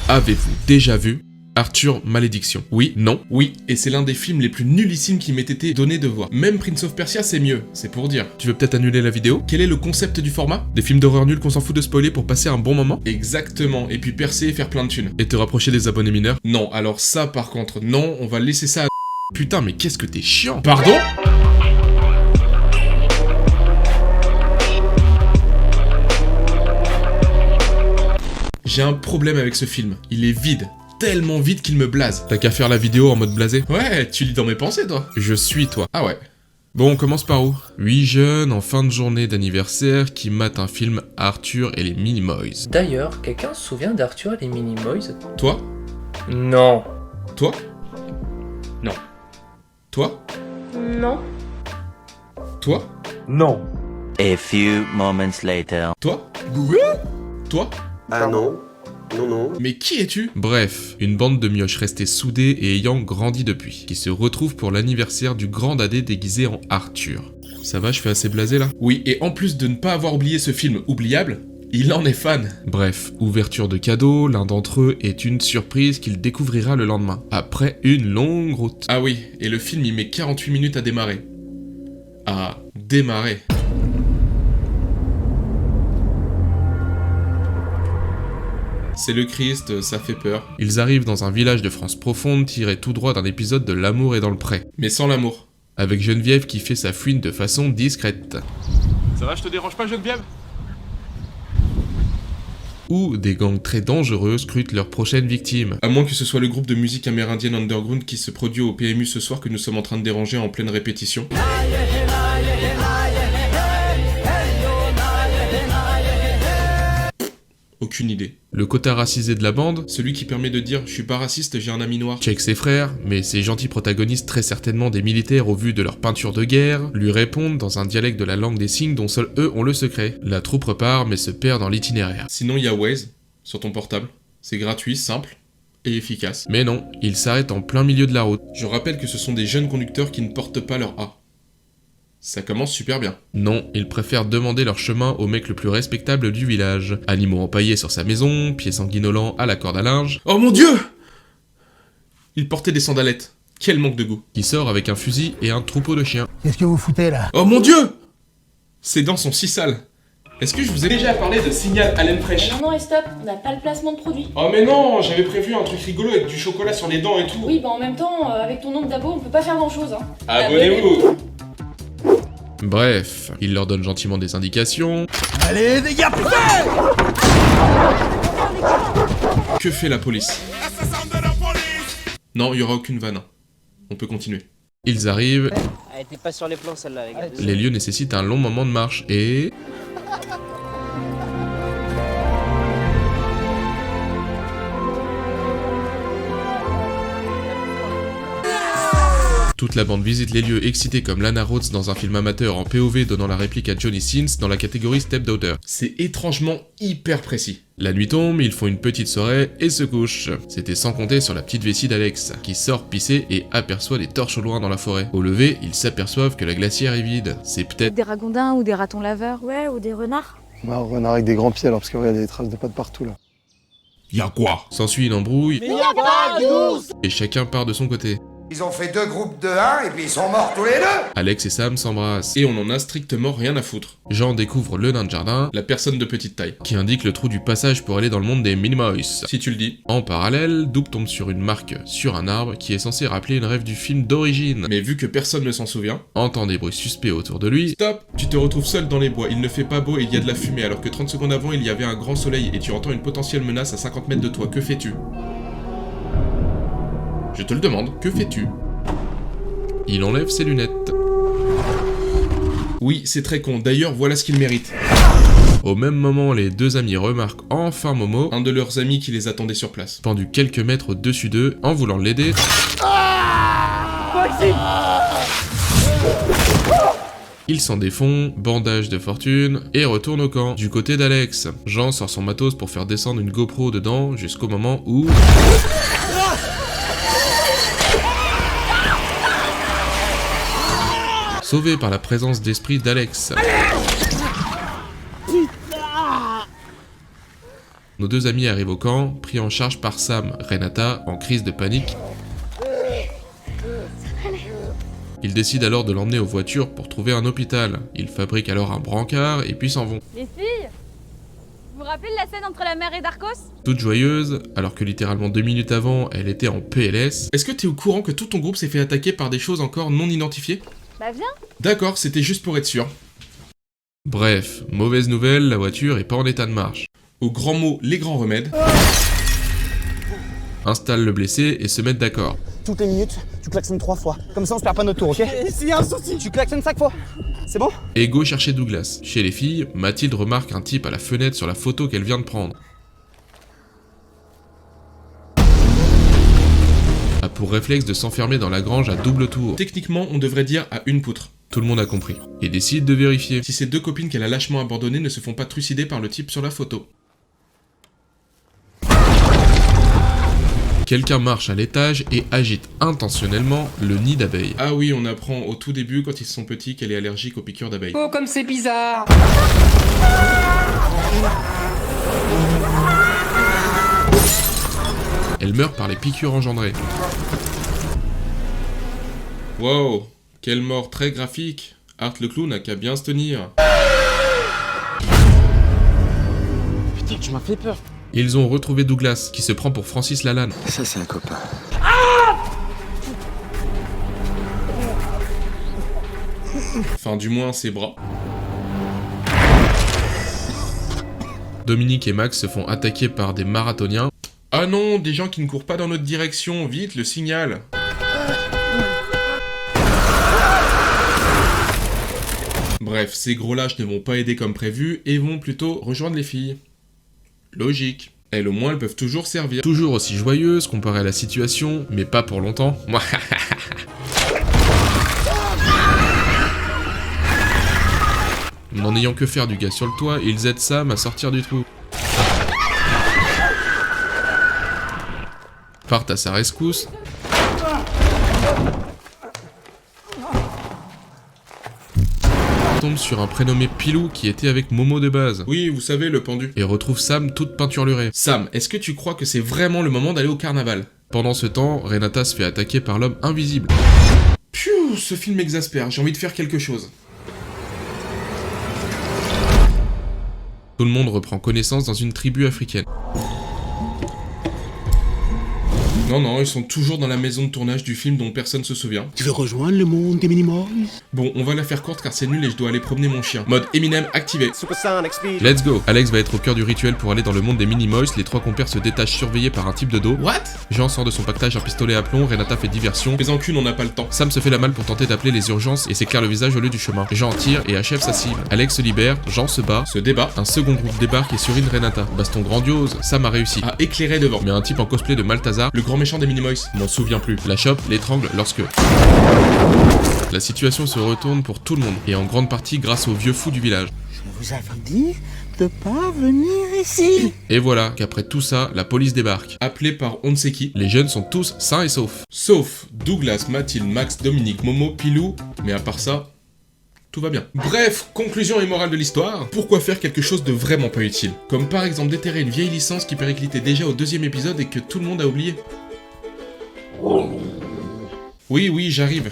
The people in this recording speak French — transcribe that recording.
Avez-vous déjà vu Arthur Malédiction? Oui, non, oui, et c'est l'un des films les plus nullissimes qui m'ait été donné de voir. Même Prince of Persia, c'est mieux, c'est pour dire. Tu veux peut-être annuler la vidéo? Quel est le concept du format? Des films d'horreur nuls qu'on s'en fout de spoiler pour passer un bon moment? Exactement, et puis percer et faire plein de thunes. Et te rapprocher des abonnés mineurs? Non, alors ça par contre, non, on va laisser ça à... Putain, mais qu'est-ce que t'es chiant! Pardon? J'ai un problème avec ce film, il est vide. Tellement vite qu'il me blase. T'as qu'à faire la vidéo en mode blasé? Ouais, tu lis dans mes pensées, toi. Je suis toi. Ah ouais. Bon, on commence par où? 8 jeunes en fin de journée d'anniversaire qui matent un film Arthur et les Minimoys. D'ailleurs, quelqu'un se souvient d'Arthur et les Minimoys? Toi? Non. Toi? Non. Toi? Non. Toi? Non. A few moments later. Toi? Toi? Ah non. Non. Mais qui es-tu? Bref, une bande de mioches restées soudées et ayant grandi depuis, qui se retrouvent pour l'anniversaire du grand dadé déguisé en Arthur. Ça va, je fais assez blasé là? Oui, et en plus de ne pas avoir oublié ce film oubliable, il en est fan. Bref, ouverture de cadeau, l'un d'entre eux est une surprise qu'il découvrira le lendemain, après une longue route. Ah oui, et le film il met 48 minutes à démarrer. À démarrer. C'est le Christ, ça fait peur. Ils arrivent dans un village de France profonde tiré tout droit d'un épisode de L'amour est dans le pré. Mais sans l'amour. Avec Geneviève qui fait sa fouine de façon discrète. Ça va, je te dérange pas, Geneviève? Où des gangs très dangereux scrutent leurs prochaines victimes. À moins que ce soit le groupe de musique amérindienne underground qui se produit au PMU ce soir que nous sommes en train de déranger en pleine répétition. Aucune idée. Le quota racisé de la bande, celui qui permet de dire « je suis pas raciste, j'ai un ami noir ». Check ses frères, mais ces gentils protagonistes très certainement des militaires au vu de leur peinture de guerre, lui répondent dans un dialecte de la langue des signes dont seuls eux ont le secret. La troupe repart mais se perd dans l'itinéraire. Sinon il y a Waze, sur ton portable. C'est gratuit, simple et efficace. Mais non, il s'arrête en plein milieu de la route. Je rappelle que ce sont des jeunes conducteurs qui ne portent pas leur A. Ça commence super bien. Non, ils préfèrent demander leur chemin au mec le plus respectable du village. Animaux empaillés sur sa maison, pieds sanguinolents à la corde à linge. Oh mon dieu! Il portait des sandalettes. Quel manque de goût. Qui sort avec un fusil et un troupeau de chiens. Qu'est-ce que vous foutez là? Oh mon dieu! Ses dents sont si sales. Est-ce que je vous ai déjà parlé de Signal Allen Fresh? Non, et stop, on n'a pas le placement de produit. Oh mais non, j'avais prévu un truc rigolo avec du chocolat sur les dents et tout. Oui, bah en même temps, avec ton nombre d'abos, on peut pas faire grand-chose, hein. Abonnez-vous! Bref, il leur donne gentiment des indications. Allez, les gars, putain! Que fait la police? Non, il y aura aucune vanne. On peut continuer. Ils arrivent. Elle était pas sur les plans celle-là, les gars. Les lieux nécessitent un long moment de marche et... Toute la bande visite les lieux excités comme Lana Rhodes dans un film amateur en POV donnant la réplique à Johnny Sins dans la catégorie Stepdaughter. C'est étrangement hyper précis. La nuit tombe, ils font une petite soirée et se couchent. C'était sans compter sur la petite vessie d'Alex, qui sort pisser et aperçoit des torches au loin dans la forêt. Au lever, ils s'aperçoivent que la glacière est vide. C'est peut-être... Des ragondins ou des ratons laveurs. Ouais, ou des renards. Bah, un renard avec des grands pieds alors, parce qu'il y a des traces de pattes partout là. Y'a quoi? S'ensuit une embrouille. Mais y'a pas d'ours! Et chacun part de son côté. Ils ont fait 2 groupes de 1 et puis ils sont morts tous les 2. Alex et Sam s'embrassent, et on en a strictement rien à foutre. Jean découvre le nain de jardin, la personne de petite taille, qui indique le trou du passage pour aller dans le monde des Minimoys. Si tu le dis. En parallèle, Doug tombe sur une marque sur un arbre qui est censé rappeler une rêve du film d'origine. Mais vu que personne ne s'en souvient, entend des bruits suspects autour de lui. Stop! Tu te retrouves seul dans les bois, il ne fait pas beau et il y a de la fumée, alors que 30 secondes avant il y avait un grand soleil et tu entends une potentielle menace à 50 mètres de toi. Que fais-tu? Je te le demande, que fais-tu? Il enlève ses lunettes. Oui, c'est très con, d'ailleurs voilà ce qu'il mérite. Au même moment, les deux amis remarquent enfin Momo, un de leurs amis qui les attendait sur place. Pendu quelques mètres au-dessus d'eux, en voulant l'aider... Il s'en défond, bandage de fortune, et retourne au camp. Du côté d'Alex, Jean sort son matos pour faire descendre une GoPro dedans, jusqu'au moment où... Sauvé par la présence d'esprit d'Alex. Nos deux amis arrivent au camp, pris en charge par Sam, Renata, en crise de panique. Ils décident alors de l'emmener aux voitures pour trouver un hôpital. Ils fabriquent alors un brancard et puis s'en vont. Les filles, vous vous rappelez de la scène entre la mère et Darkos? Toute joyeuse, alors que littéralement 2 minutes avant, elle était en PLS. Est-ce que t'es au courant que tout ton groupe s'est fait attaquer par des choses encore non identifiées? Bah viens. D'accord, c'était juste pour être sûr. Bref, mauvaise nouvelle, la voiture est pas en état de marche. Au grand mot, les grands remèdes. Installent le blessé et se mettent d'accord. Toutes les minutes, tu klaxonnes 3 fois. Comme ça, on se perd pas notre tour, ok? Et s'il y a un souci, tu klaxonnes 5 fois. C'est bon? Et go chercher Douglas. Chez les filles, Mathilde remarque un type à la fenêtre sur la photo qu'elle vient de prendre. A pour réflexe de s'enfermer dans la grange à double tour. Techniquement, on devrait dire à une poutre. Tout le monde a compris. Et décide de vérifier si ces deux copines qu'elle a lâchement abandonnées ne se font pas trucider par le type sur la photo. Quelqu'un marche à l'étage et agite intentionnellement le nid d'abeilles. Ah oui, on apprend au tout début, quand ils sont petits, qu'elle est allergique aux piqûres d'abeilles. Oh, comme c'est bizarre! Elle meurt par les piqûres engendrées. Wow, quelle mort très graphique. Art le clown n'a qu'à bien se tenir. Putain, tu m'as fait peur. Ils ont retrouvé Douglas, qui se prend pour Francis Lalanne. Ça, c'est un copain. Enfin, du moins, ses bras. Dominique et Max se font attaquer par des marathoniens. Ah non, des gens qui ne courent pas dans notre direction, vite, le signal. Bref, ces gros lâches ne vont pas aider comme prévu et vont plutôt rejoindre les filles. Logique. Elles au moins, elles peuvent toujours servir. Toujours aussi joyeuses comparé à la situation, mais pas pour longtemps. N'en ayant que faire du gars sur le toit, ils aident Sam à sortir du trou. Partent à sa rescousse. Tombe sur un prénommé Pilou qui était avec Momo de base. Oui, vous savez, le pendu. Et retrouve Sam toute peinturlurée. Sam, est-ce que tu crois que c'est vraiment le moment d'aller au carnaval? Pendant ce temps, Renata se fait attaquer par l'homme invisible. Piou, ce film m'exaspère, j'ai envie de faire quelque chose. Tout le monde reprend connaissance dans une tribu africaine. Non, non, ils sont toujours dans la maison de tournage du film dont personne se souvient. Tu veux rejoindre le monde des Minimoys? Bon, on va la faire courte car c'est nul et je dois aller promener mon chien. Mode Eminem activé. Let's go. Alex va être au cœur du rituel pour aller dans le monde des Minimoys. Les trois compères se détachent surveillés par un type de dos. What? Jean sort de son pactage un pistolet à plomb, Renata fait diversion. Mais en cul, on n'a pas le temps. Sam se fait la malle pour tenter d'appeler les urgences et s'éclaire le visage au lieu du chemin. Jean tire et achève sa cible. Alex se libère, Jean se bat, se débat. Un second groupe débarque et surine Renata. Baston grandiose, Sam a réussi à éclairer devant. Mais un type en cosplay de Malthazar, le grand méchant des Minimoys, m'en souviens plus. La chope, l'étrangle lorsque... La situation se retourne pour tout le monde, et en grande partie grâce au vieux fou du village. Je vous avais dit de pas venir ici. Et voilà qu'après tout ça, la police débarque. Appelée par on ne sait qui, les jeunes sont tous sains et saufs. Sauf Douglas, Mathilde, Max, Dominique, Momo, Pilou, mais à part ça... tout va bien. Bref, conclusion et morale de l'histoire, pourquoi faire quelque chose de vraiment pas utile? Comme par exemple déterrer une vieille licence qui périclitait déjà au 2e épisode et que tout le monde a oublié. Oui, j'arrive.